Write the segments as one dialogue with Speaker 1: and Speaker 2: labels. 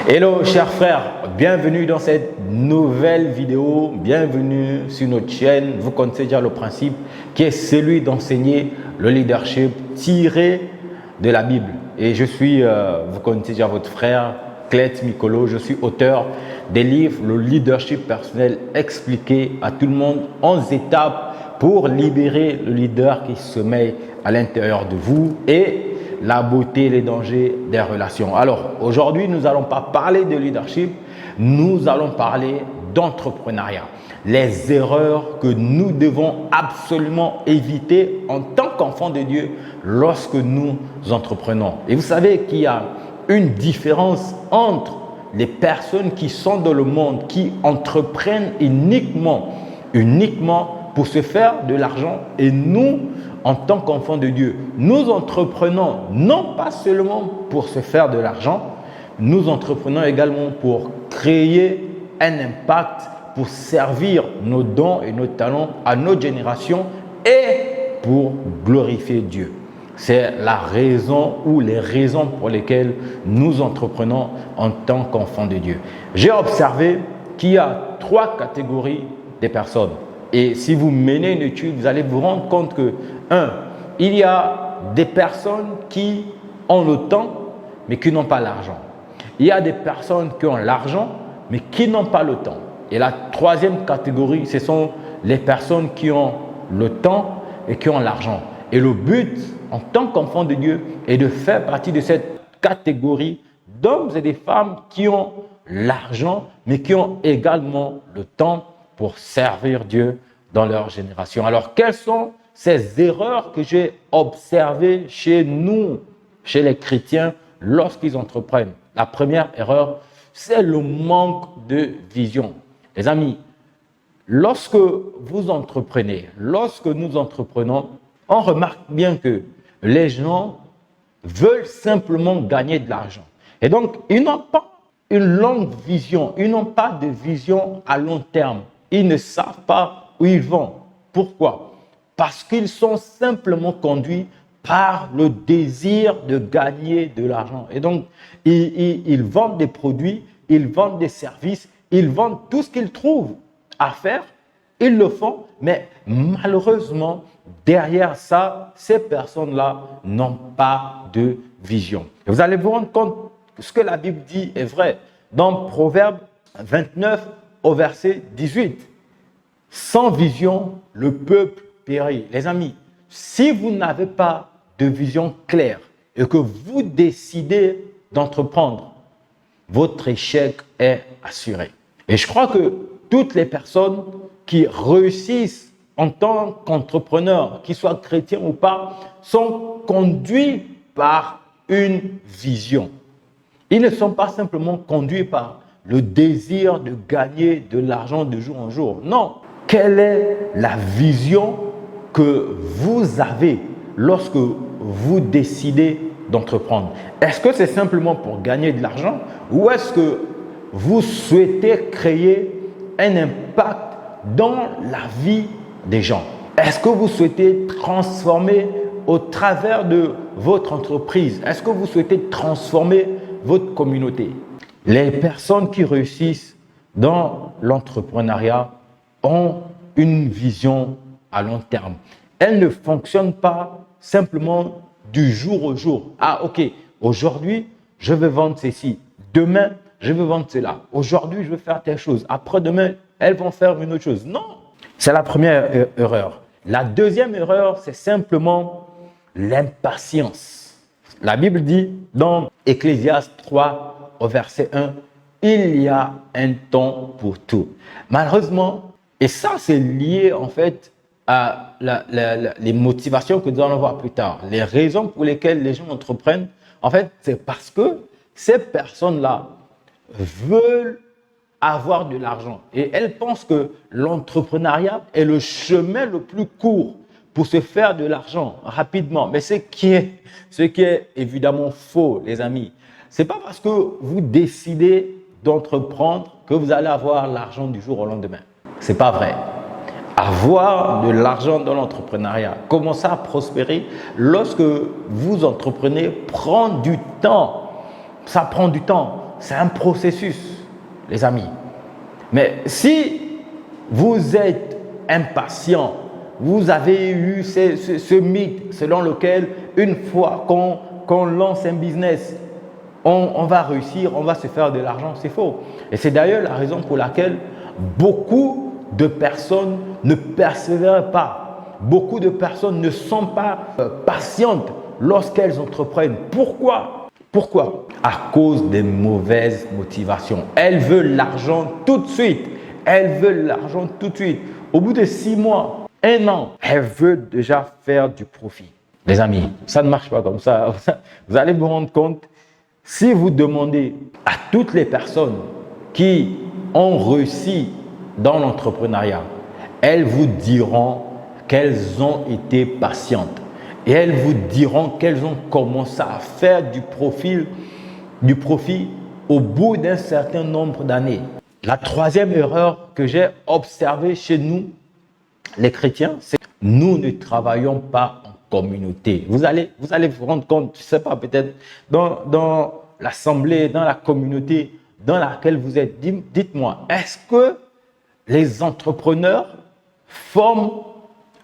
Speaker 1: Hello chers frères, bienvenue dans cette nouvelle vidéo, bienvenue sur notre chaîne. Vous connaissez déjà le principe qui est celui d'enseigner le leadership tiré de la Bible. Et je suis, vous connaissez déjà votre frère Clet Mikolo, je suis auteur des livres Le leadership personnel expliqué à tout le monde, 11 étapes pour libérer le leader qui sommeille à l'intérieur de vous et la beauté et les dangers des relations. Alors aujourd'hui, nous n'allons pas parler de leadership, nous allons parler d'entrepreneuriat. Les erreurs que nous devons absolument éviter en tant qu'enfants de Dieu lorsque nous entreprenons. Et vous savez qu'il y a une différence entre les personnes qui sont dans le monde, qui entreprennent uniquement pour se faire de l'argent, et nous, en tant qu'enfants de Dieu, nous entreprenons non pas seulement pour se faire de l'argent, nous entreprenons également pour créer un impact, pour servir nos dons et nos talents à notre génération et pour glorifier Dieu. C'est la raison ou les raisons pour lesquelles nous entreprenons en tant qu'enfants de Dieu. J'ai observé qu'il y a 3 catégories de personnes. Et si vous menez une étude, vous allez vous rendre compte que, il y a des personnes qui ont le temps, mais qui n'ont pas l'argent. Il y a des personnes qui ont l'argent, mais qui n'ont pas le temps. Et la 3e catégorie, ce sont les personnes qui ont le temps et qui ont l'argent. Et le but, en tant qu'enfant de Dieu, est de faire partie de cette catégorie d'hommes et de femmes qui ont l'argent, mais qui ont également le temps pour servir Dieu dans leur génération. Alors, quelles sont ces erreurs que j'ai observées chez nous, chez les chrétiens, lorsqu'ils entreprennent? La première erreur, c'est le manque de vision. Les amis, lorsque vous entreprenez, lorsque nous entreprenons, on remarque bien que les gens veulent simplement gagner de l'argent. Et donc, ils n'ont pas une longue vision, ils n'ont pas de vision à long terme. Ils ne savent pas où ils vont. Pourquoi? Parce qu'ils sont simplement conduits par le désir de gagner de l'argent. Et donc, ils vendent des produits, ils vendent des services, ils vendent tout ce qu'ils trouvent à faire. Ils le font, mais malheureusement, derrière ça, ces personnes-là n'ont pas de vision. Et vous allez vous rendre compte que ce que la Bible dit est vrai. Dans Proverbe 29, au verset 18, « Sans vision, le peuple périt. » Les amis, si vous n'avez pas de vision claire et que vous décidez d'entreprendre, votre échec est assuré. Et je crois que toutes les personnes qui réussissent en tant qu'entrepreneurs, qu'ils soient chrétiens ou pas, sont conduits par une vision. Ils ne sont pas simplement conduits par le désir de gagner de l'argent de jour en jour. Non. Quelle est la vision que vous avez lorsque vous décidez d'entreprendre? Est-ce que c'est simplement pour gagner de l'argent ou est-ce que vous souhaitez créer un impact dans la vie des gens? Est-ce que vous souhaitez transformer au travers de votre entreprise? Est-ce que vous souhaitez transformer votre communauté? Les personnes qui réussissent dans l'entrepreneuriat ont une vision à long terme. Elles ne fonctionnent pas simplement du jour au jour. Ah, ok, aujourd'hui, je vais vendre ceci. Demain, je vais vendre cela. Aujourd'hui, je vais faire telle chose. Après-demain, elles vont faire une autre chose. Non, c'est la première erreur. La deuxième erreur, c'est simplement l'impatience. La Bible dit dans Ecclésiaste 3, au verset 1, « Il y a un temps pour tout. » Malheureusement, et ça, c'est lié en fait à les motivations que nous allons voir plus tard. Les raisons pour lesquelles les gens entreprennent, en fait, c'est parce que ces personnes-là veulent avoir de l'argent. Et elles pensent que l'entrepreneuriat est le chemin le plus court pour se faire de l'argent rapidement. Mais ce qui est évidemment faux, les amis. Ce n'est pas parce que vous décidez d'entreprendre que vous allez avoir l'argent du jour au lendemain. Ce n'est pas vrai. Avoir de l'argent dans l'entrepreneuriat, commencer à prospérer lorsque vous entreprenez prend du temps. Ça prend du temps. c'est un processus, les amis. Mais si vous êtes impatient, vous avez eu ce mythe selon lequel une fois qu'on lance un business, on va réussir, on va se faire de l'argent, c'est faux. Et c'est d'ailleurs la raison pour laquelle beaucoup de personnes ne persévèrent pas. Beaucoup de personnes ne sont pas patientes lorsqu'elles entreprennent. Pourquoi? Pourquoi? À cause des mauvaises motivations. Elles veulent l'argent tout de suite. Elles veulent l'argent tout de suite. Au bout de 6 mois, 1 an, elles veulent déjà faire du profit. Les amis, ça ne marche pas comme ça. Vous allez vous rendre compte, si vous demandez à toutes les personnes qui ont réussi dans l'entrepreneuriat, elles vous diront qu'elles ont été patientes. Et elles vous diront qu'elles ont commencé à faire du profit au bout d'un certain nombre d'années. La troisième erreur que j'ai observée chez nous, les chrétiens, c'est que nous ne travaillons pas en communauté. Vous allez vous rendre compte, je ne sais pas, peut-être dans l'assemblée, dans la communauté dans laquelle vous êtes. Dites-moi, est-ce que les entrepreneurs forment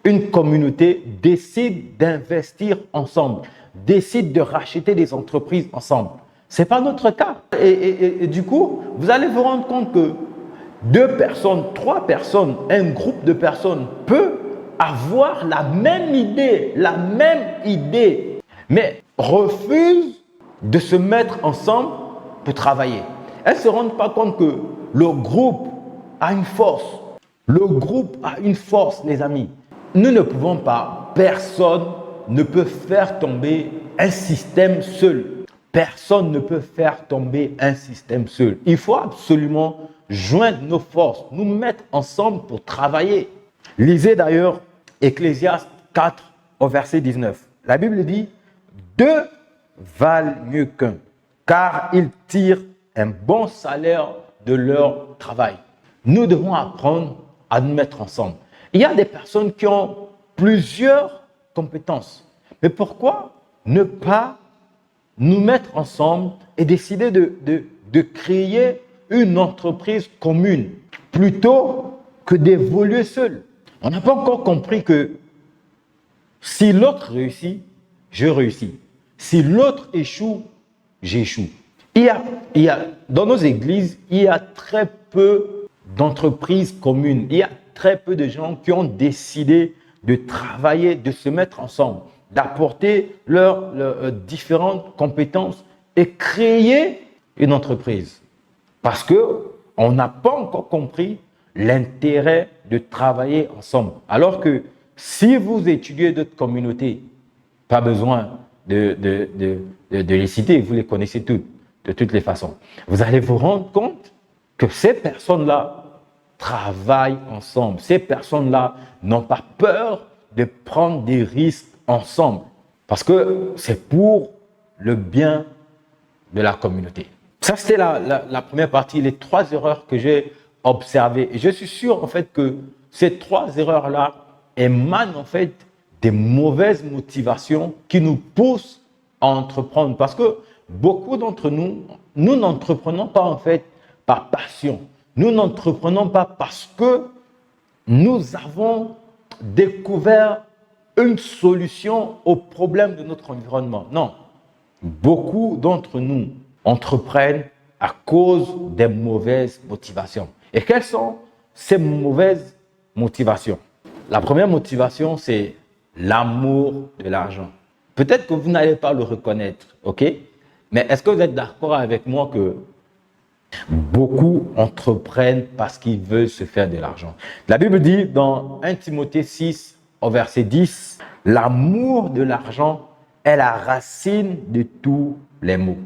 Speaker 1: une communauté, décident d'investir ensemble, décident de racheter des entreprises ensemble? Ce n'est pas notre cas. Et du coup, vous allez vous rendre compte que 2 personnes, 3 personnes, un groupe de personnes peut avoir la même idée, mais refuse de se mettre ensemble pour travailler. Elles ne se rendent pas compte que le groupe a une force. Le groupe a une force, les amis. Nous ne pouvons pas, personne ne peut faire tomber un système seul. Personne ne peut faire tomber un système seul. Il faut absolument joindre nos forces, nous mettre ensemble pour travailler. Lisez d'ailleurs Ecclésiaste 4 au verset 19. La Bible dit « 2 valent mieux qu'un, car ils tirent un bon salaire de leur travail. » Nous devons apprendre à nous mettre ensemble. Il y a des personnes qui ont plusieurs compétences. Mais pourquoi ne pas nous mettre ensemble et décider de créer une entreprise commune plutôt que d'évoluer seul? On n'a pas encore compris que si l'autre réussit, je réussis. Si l'autre échoue, j'échoue. Dans nos églises, il y a très peu d'entreprises communes. Il y a très peu de gens qui ont décidé de travailler, de se mettre ensemble, d'apporter leurs différentes compétences et créer une entreprise. Parce qu'on n'a pas encore compris l'intérêt de travailler ensemble. Alors que si vous étudiez d'autres communautés, pas besoin de les citer, vous les connaissez toutes, de toutes les façons. Vous allez vous rendre compte que ces personnes-là travaillent ensemble. Ces personnes-là n'ont pas peur de prendre des risques ensemble. Parce que c'est pour le bien de la communauté. Ça, c'était la première partie, les 3 erreurs que j'ai observées. Et je suis sûr, en fait, que ces 3 erreurs-là émanent, en fait, des mauvaises motivations qui nous poussent à entreprendre. Parce que beaucoup d'entre nous, nous n'entreprenons pas, en fait, par passion. Nous n'entreprenons pas parce que nous avons découvert une solution au problème de notre environnement. Non. Beaucoup d'entre nous entreprennent à cause des mauvaises motivations. Et quelles sont ces mauvaises motivations? La première motivation, c'est l'amour de l'argent. Peut-être que vous n'allez pas le reconnaître, ok? Mais est-ce que vous êtes d'accord avec moi que beaucoup entreprennent parce qu'ils veulent se faire de l'argent? La Bible dit dans 1 Timothée 6, au verset 10, « L'amour de l'argent est la racine de tous les maux. »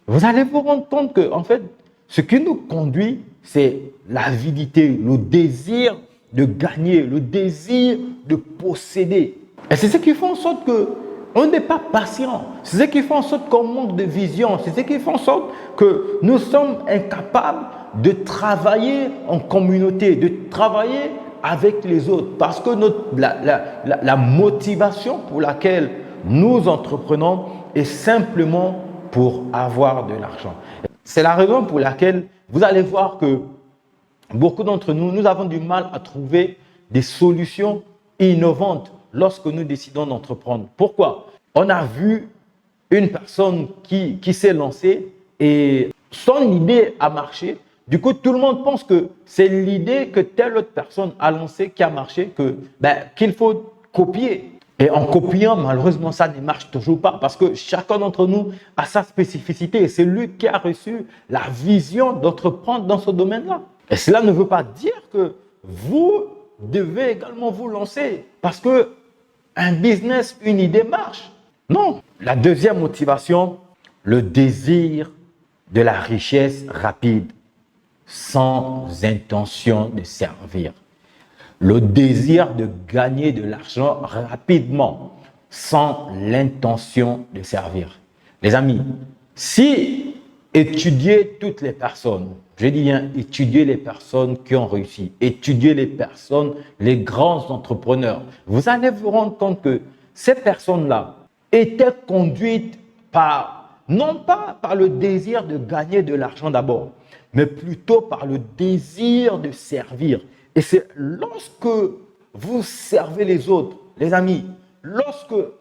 Speaker 1: Vous allez vous rendre compte que, en fait, ce qui nous conduit, c'est l'avidité, le désir de gagner, le désir de posséder. Et c'est ce qui fait en sorte qu'on n'est pas patient. C'est ce qui fait en sorte qu'on manque de vision. C'est ce qui fait en sorte que nous sommes incapables de travailler en communauté, de travailler avec les autres. Parce que la motivation pour laquelle nous entreprenons est simplement pour avoir de l'argent. C'est la raison pour laquelle vous allez voir que beaucoup d'entre nous, nous avons du mal à trouver des solutions innovantes lorsque nous décidons d'entreprendre. Pourquoi? On a vu une personne qui s'est lancée et son idée a marché. Du coup, tout le monde pense que c'est l'idée que telle autre personne a lancée qui a marché, qu'il faut copier. Et en copiant, malheureusement, ça ne marche toujours pas parce que chacun d'entre nous a sa spécificité et c'est lui qui a reçu la vision d'entreprendre dans ce domaine-là. Et cela ne veut pas dire que vous devez également vous lancer parce que un business, une idée marche. Non. La deuxième motivation, le désir de la richesse rapide sans intention de servir. Le désir de gagner de l'argent rapidement sans l'intention de servir. Les amis, si étudier toutes les personnes, je dis bien étudier les personnes qui ont réussi, étudier les personnes, les grands entrepreneurs, vous allez vous rendre compte que ces personnes-là étaient conduites non pas par le désir de gagner de l'argent d'abord, mais plutôt par le désir de servir. Et c'est lorsque vous servez les autres, les amis,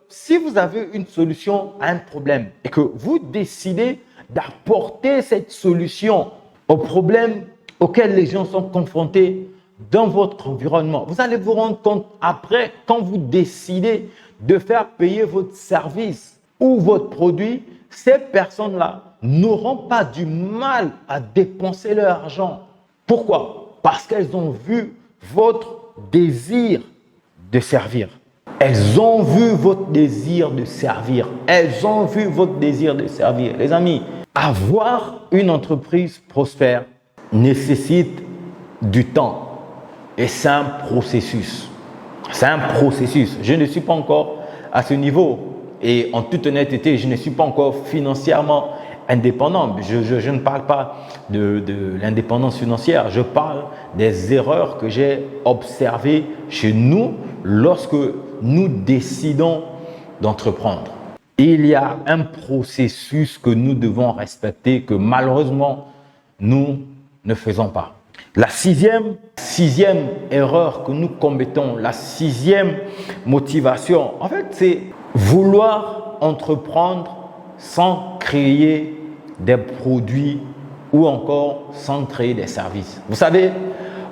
Speaker 1: si vous avez une solution à un problème et que vous décidez d'apporter cette solution au problème auquel les gens sont confrontés dans votre environnement, vous allez vous rendre compte après, quand vous décidez de faire payer votre service ou votre produit, ces personnes-là n'auront pas du mal à dépenser leur argent. Pourquoi? Parce qu'elles ont vu votre désir de servir. Elles ont vu votre désir de servir. Elles ont vu votre désir de servir. Les amis, avoir une entreprise prospère nécessite du temps et c'est un processus. C'est un processus. Je ne suis pas encore à ce niveau et en toute honnêteté, je ne suis pas encore financièrement indépendant. Je ne parle pas de l'indépendance financière, je parle des erreurs que j'ai observées chez nous lorsque nous décidons d'entreprendre. Il y a un processus que nous devons respecter que malheureusement, nous ne faisons pas. La sixième erreur que nous commettons, la sixième motivation, en fait, c'est vouloir entreprendre sans créer des produits ou encore sans créer des services. Vous savez,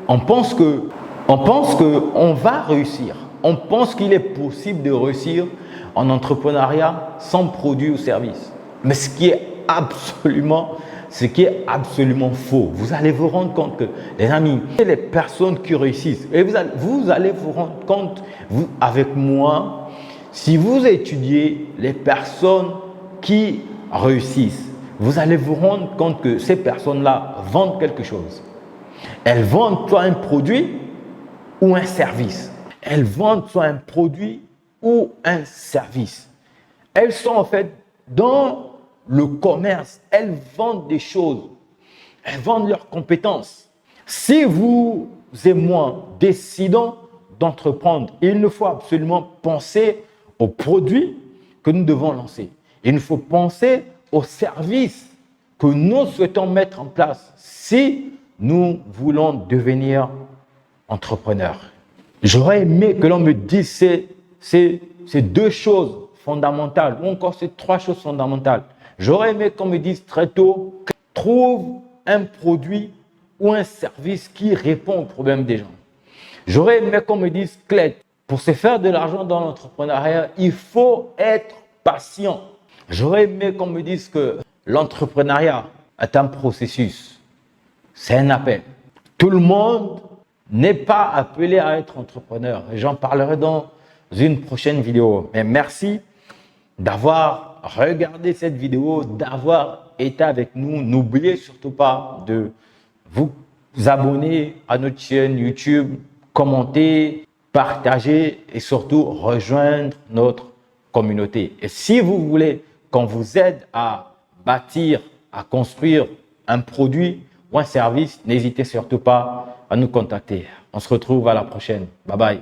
Speaker 1: on pense qu'on va réussir. On pense qu'il est possible de réussir en entrepreneuriat sans produit ou service. Mais ce qui est absolument faux. Vous allez vous rendre compte que, les amis, les personnes qui réussissent, et vous allez vous rendre compte, vous, avec moi, si vous étudiez les personnes qui réussissent, vous allez vous rendre compte que ces personnes-là vendent quelque chose. Elles vendent soit un produit ou un service. Elles vendent soit un produit ou un service. Elles sont en fait dans le commerce. Elles vendent des choses. Elles vendent leurs compétences. Si vous et moi décidons d'entreprendre, il nous faut absolument penser aux produits que nous devons lancer. Il nous faut penser aux services que nous souhaitons mettre en place si nous voulons devenir entrepreneurs. J'aurais aimé que l'on me dise ces deux choses fondamentales ou encore ces trois choses fondamentales. J'aurais aimé qu'on me dise très tôt, trouve un produit ou un service qui répond aux problèmes des gens. J'aurais aimé qu'on me dise, Clét, pour se faire de l'argent dans l'entrepreneuriat, il faut être patient. J'aurais aimé qu'on me dise que l'entrepreneuriat est un processus. C'est un appel. Tout le monde n'est pas appelé à être entrepreneur. Et j'en parlerai dans une prochaine vidéo. Mais merci d'avoir regardé cette vidéo, d'avoir été avec nous. N'oubliez surtout pas de vous abonner à notre chaîne YouTube, commenter, partager et surtout rejoindre notre communauté. Et si vous voulez qu'on vous aide à bâtir, à construire un produit ou un service, n'hésitez surtout pas à nous contacter. On se retrouve à la prochaine. Bye bye.